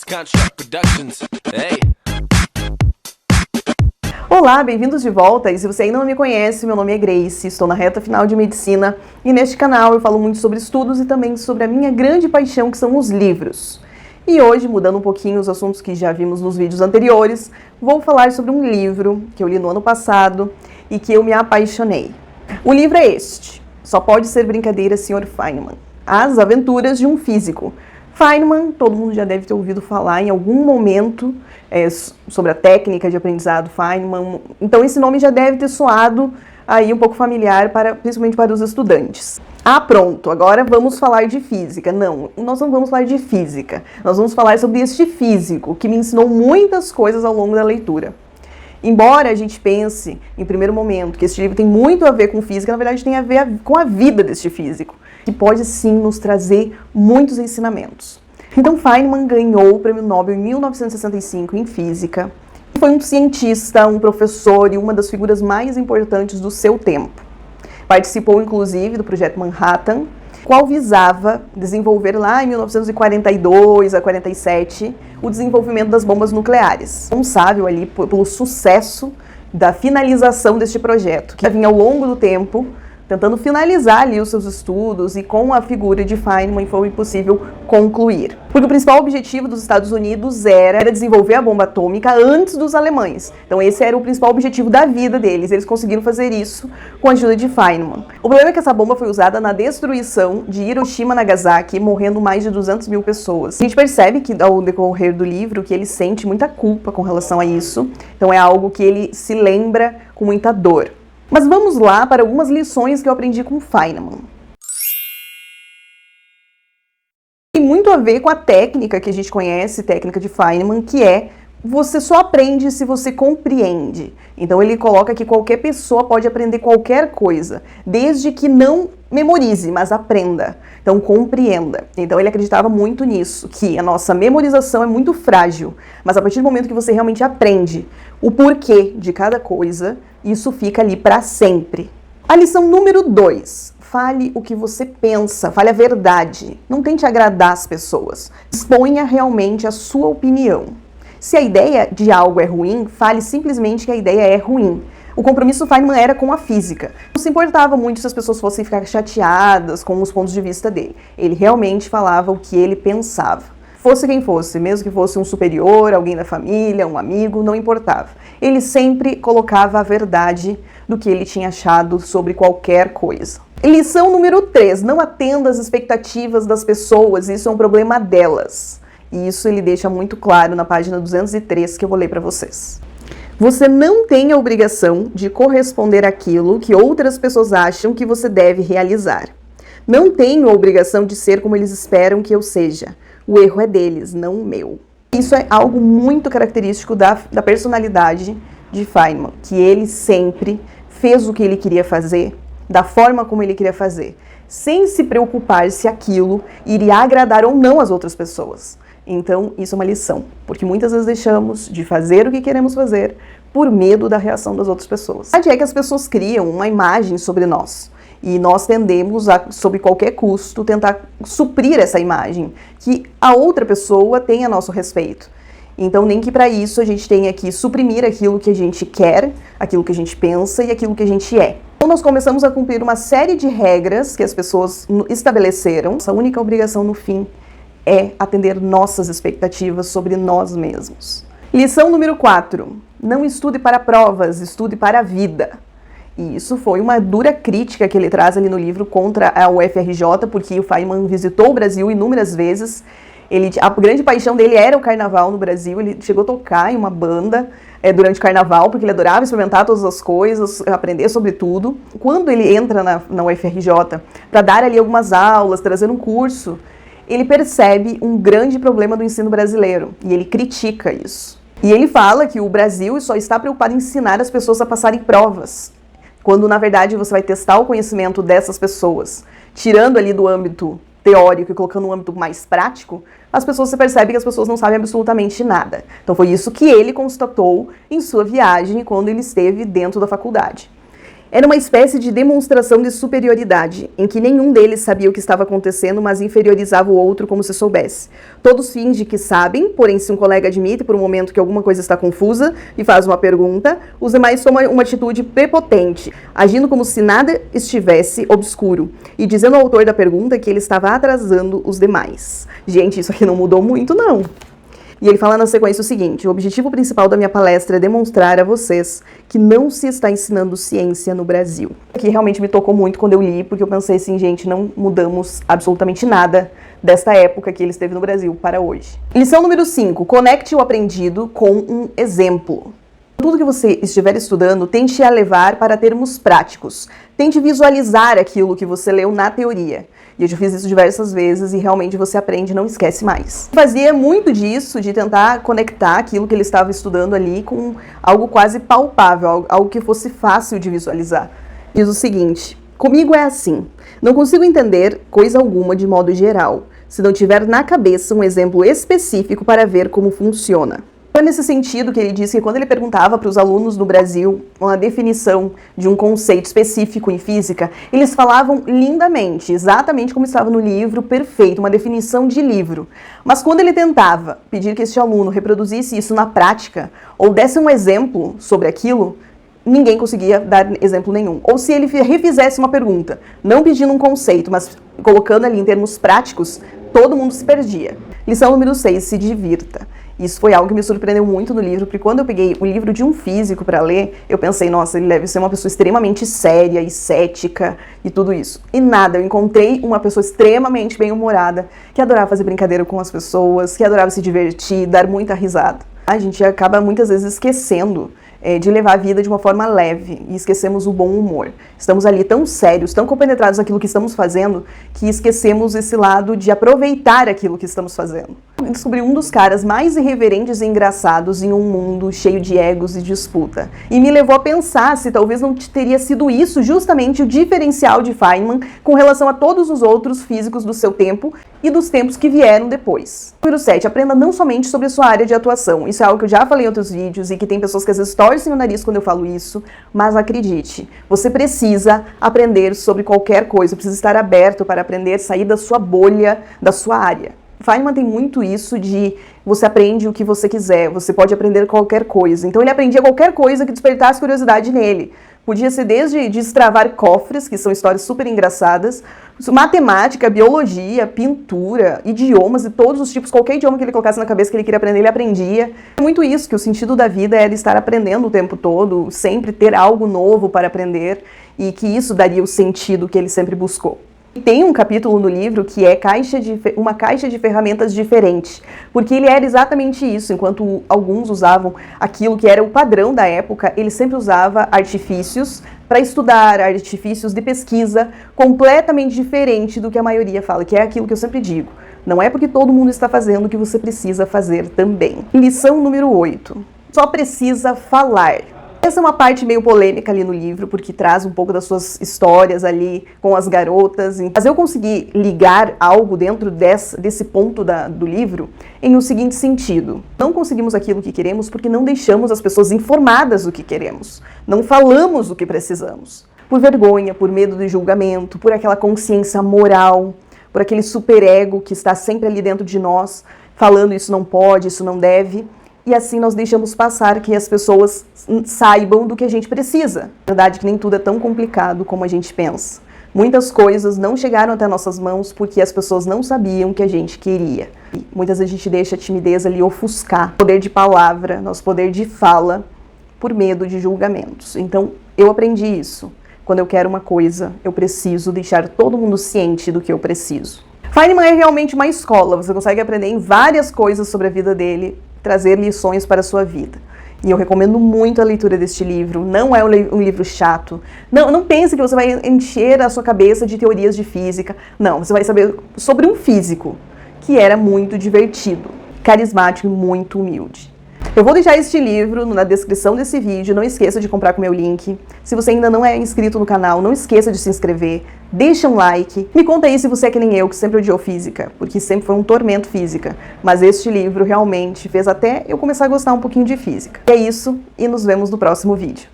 Construct Productions. Hey. Olá, bem-vindos de volta, e se você ainda não me conhece, meu nome é Grace, estou na reta final de medicina e neste canal eu falo muito sobre estudos e também sobre a minha grande paixão, que são os livros. E hoje, mudando um pouquinho os assuntos que já vimos nos vídeos anteriores, vou falar sobre um livro que eu li no ano passado e que eu me apaixonei. O livro é este, Só Pode Ser Brincadeira, Sr. Feynman. As Aventuras de um Físico. Feynman, todo mundo já deve ter ouvido falar em algum momento sobre a técnica de aprendizado Feynman. Então esse nome já deve ter soado aí um pouco familiar, principalmente para os estudantes. Ah, pronto, agora vamos falar de física. Não, nós não vamos falar de física. Nós vamos falar sobre este físico que me ensinou muitas coisas ao longo da leitura. Embora a gente pense, em primeiro momento, que esse livro tem muito a ver com física, na verdade tem a ver com a vida deste físico, que pode sim nos trazer muitos ensinamentos. Então Feynman ganhou o Prêmio Nobel em 1965 em Física. Foi um cientista, um professor e uma das figuras mais importantes do seu tempo. Participou inclusive do Projeto Manhattan, qual visava desenvolver lá em 1942 a 47 o desenvolvimento das bombas nucleares. Responsável ali pelo sucesso da finalização deste projeto, que vinha ao longo do tempo tentando finalizar ali os seus estudos, e com a figura de Feynman foi possível concluir. Porque o principal objetivo dos Estados Unidos era desenvolver a bomba atômica antes dos alemães. Então esse era o principal objetivo da vida deles. Eles conseguiram fazer isso com a ajuda de Feynman. O problema é que essa bomba foi usada na destruição de Hiroshima e Nagasaki, morrendo mais de 200 mil pessoas. A gente percebe que ao decorrer do livro que ele sente muita culpa com relação a isso. Então é algo que ele se lembra com muita dor. Mas vamos lá para algumas lições que eu aprendi com Feynman. Tem muito a ver com a técnica que a gente conhece, técnica de Feynman, que é você só aprende se você compreende. Então ele coloca que qualquer pessoa pode aprender qualquer coisa, desde que não memorize, mas aprenda. Então compreenda. Então ele acreditava muito nisso, que a nossa memorização é muito frágil, mas a partir do momento que você realmente aprende o porquê de cada coisa, isso fica ali para sempre. A lição número 2. Fale o que você pensa, fale a verdade. Não tente agradar as pessoas. Exponha realmente a sua opinião. Se a ideia de algo é ruim, fale simplesmente que a ideia é ruim. O compromisso do Feynman era com a física. Não se importava muito se as pessoas fossem ficar chateadas com os pontos de vista dele. Ele realmente falava o que ele pensava. Fosse quem fosse, mesmo que fosse um superior, alguém da família, um amigo, não importava. Ele sempre colocava a verdade do que ele tinha achado sobre qualquer coisa. Lição número 3. Não atenda às expectativas das pessoas, isso é um problema delas. E isso ele deixa muito claro na página 203, que eu vou ler para vocês. Você não tem a obrigação de corresponder àquilo que outras pessoas acham que você deve realizar. Não tenho a obrigação de ser como eles esperam que eu seja. O erro é deles, não o meu. Isso é algo muito característico da personalidade de Feynman, que ele sempre fez o que ele queria fazer, da forma como ele queria fazer, sem se preocupar se aquilo iria agradar ou não as outras pessoas. Então, isso é uma lição, porque muitas vezes deixamos de fazer o que queremos fazer por medo da reação das outras pessoas. A verdade é que as pessoas criam uma imagem sobre nós, e nós tendemos a, sob qualquer custo, tentar suprir essa imagem que a outra pessoa tem a nosso respeito. Então, nem que para isso a gente tenha que suprimir aquilo que a gente quer, aquilo que a gente pensa e aquilo que a gente é. Então, nós começamos a cumprir uma série de regras que as pessoas estabeleceram. Nossa única obrigação no fim é atender nossas expectativas sobre nós mesmos. Lição número 4. Não estude para provas, estude para a vida. E isso foi uma dura crítica que ele traz ali no livro contra a UFRJ, porque o Feynman visitou o Brasil inúmeras vezes. A grande paixão dele era o carnaval no Brasil. Ele chegou a tocar em uma banda durante o carnaval, porque ele adorava experimentar todas as coisas, aprender sobre tudo. Quando ele entra na UFRJ para dar ali algumas aulas, trazer um curso, ele percebe um grande problema do ensino brasileiro e ele critica isso. E ele fala que o Brasil só está preocupado em ensinar as pessoas a passarem provas, quando na verdade você vai testar o conhecimento dessas pessoas, tirando ali do âmbito teórico e colocando um âmbito mais prático, você percebe que as pessoas não sabem absolutamente nada. Então foi isso que ele constatou em sua viagem quando ele esteve dentro da faculdade. Era uma espécie de demonstração de superioridade, em que nenhum deles sabia o que estava acontecendo, mas inferiorizava o outro como se soubesse. Todos fingem que sabem, porém se um colega admite por um momento que alguma coisa está confusa e faz uma pergunta, os demais tomam uma atitude prepotente, agindo como se nada estivesse obscuro, e dizendo ao autor da pergunta que ele estava atrasando os demais. Gente, isso aqui não mudou muito, não. E ele fala na sequência o seguinte: o objetivo principal da minha palestra é demonstrar a vocês que não se está ensinando ciência no Brasil. Que realmente me tocou muito quando eu li, porque eu pensei assim, gente, não mudamos absolutamente nada desta época que ele esteve no Brasil para hoje. Lição número 5. Conecte o aprendido com um exemplo. Tudo que você estiver estudando, tente a levar para termos práticos. Tente visualizar aquilo que você leu na teoria. E eu já fiz isso diversas vezes e realmente você aprende e não esquece mais. Fazia muito disso, de tentar conectar aquilo que ele estava estudando ali com algo quase palpável, algo que fosse fácil de visualizar. Diz o seguinte: comigo é assim, não consigo entender coisa alguma de modo geral, se não tiver na cabeça um exemplo específico para ver como funciona. Foi nesse sentido que ele disse que quando ele perguntava para os alunos no Brasil uma definição de um conceito específico em física, eles falavam lindamente, exatamente como estava no livro, perfeito, uma definição de livro. Mas quando ele tentava pedir que este aluno reproduzisse isso na prática, ou desse um exemplo sobre aquilo, ninguém conseguia dar exemplo nenhum. Ou se ele refizesse uma pergunta, não pedindo um conceito, mas colocando ali em termos práticos, todo mundo se perdia. Lição número 6, se divirta. Isso foi algo que me surpreendeu muito no livro, porque quando eu peguei o livro de um físico para ler, eu pensei, nossa, ele deve ser uma pessoa extremamente séria e cética e tudo isso. E nada, eu encontrei uma pessoa extremamente bem-humorada, que adorava fazer brincadeira com as pessoas, que adorava se divertir, dar muita risada. A gente acaba muitas vezes esquecendo de levar a vida de uma forma leve e esquecemos o bom humor. Estamos ali tão sérios, tão compenetrados naquilo que estamos fazendo, que esquecemos esse lado de aproveitar aquilo que estamos fazendo. Eu descobri um dos caras mais irreverentes e engraçados em um mundo cheio de egos e disputa. E me levou a pensar se talvez não teria sido isso justamente o diferencial de Feynman com relação a todos os outros físicos do seu tempo e dos tempos que vieram depois. Número 7. Aprenda não somente sobre a sua área de atuação. Isso é algo que eu já falei em outros vídeos e que tem pessoas que às vezes torcem o nariz quando eu falo isso, mas acredite, você precisa aprender sobre qualquer coisa, precisa estar aberto para aprender, sair da sua bolha, da sua área. Feynman tem muito isso de você aprende o que você quiser, você pode aprender qualquer coisa. Então ele aprendia qualquer coisa que despertasse curiosidade nele. Podia ser desde destravar cofres, que são histórias super engraçadas, matemática, biologia, pintura, idiomas e todos os tipos, qualquer idioma que ele colocasse na cabeça que ele queria aprender, ele aprendia. É muito isso, que o sentido da vida era estar aprendendo o tempo todo, sempre ter algo novo para aprender, e que isso daria o sentido que ele sempre buscou. Tem um capítulo no livro que é uma caixa de ferramentas diferente, porque ele era exatamente isso. Enquanto alguns usavam aquilo que era o padrão da época, ele sempre usava artifícios para estudar, artifícios de pesquisa completamente diferente do que a maioria fala, que é aquilo que eu sempre digo. Não é porque todo mundo está fazendo que você precisa fazer também. Lição número 8. Só precisa falar. Essa é uma parte meio polêmica ali no livro, porque traz um pouco das suas histórias ali com as garotas. Mas eu consegui ligar algo dentro desse ponto do livro em o seguinte sentido. Não conseguimos aquilo que queremos porque não deixamos as pessoas informadas do que queremos. Não falamos o que precisamos. Por vergonha, por medo de julgamento, por aquela consciência moral, por aquele superego que está sempre ali dentro de nós, falando isso não pode, isso não deve. E assim nós deixamos passar que as pessoas saibam do que a gente precisa. Na verdade que nem tudo é tão complicado como a gente pensa. Muitas coisas não chegaram até nossas mãos porque as pessoas não sabiam o que a gente queria. E muitas vezes a gente deixa a timidez ali ofuscar o poder de palavra, nosso poder de fala, por medo de julgamentos. Então eu aprendi isso. Quando eu quero uma coisa, eu preciso deixar todo mundo ciente do que eu preciso. Feynman é realmente uma escola. Você consegue aprender em várias coisas sobre a vida dele, trazer lições para a sua vida. E eu recomendo muito a leitura deste livro. Não é um livro chato. Não pense que você vai encher a sua cabeça de teorias de física. Não, você vai saber sobre um físico que era muito divertido, carismático e muito humilde. Eu vou deixar este livro na descrição desse vídeo, não esqueça de comprar com o meu link. Se você ainda não é inscrito no canal, não esqueça de se inscrever, deixa um like. Me conta aí se você é que nem eu, que sempre odiou física, porque sempre foi um tormento física. Mas este livro realmente fez até eu começar a gostar um pouquinho de física. É isso, e nos vemos no próximo vídeo.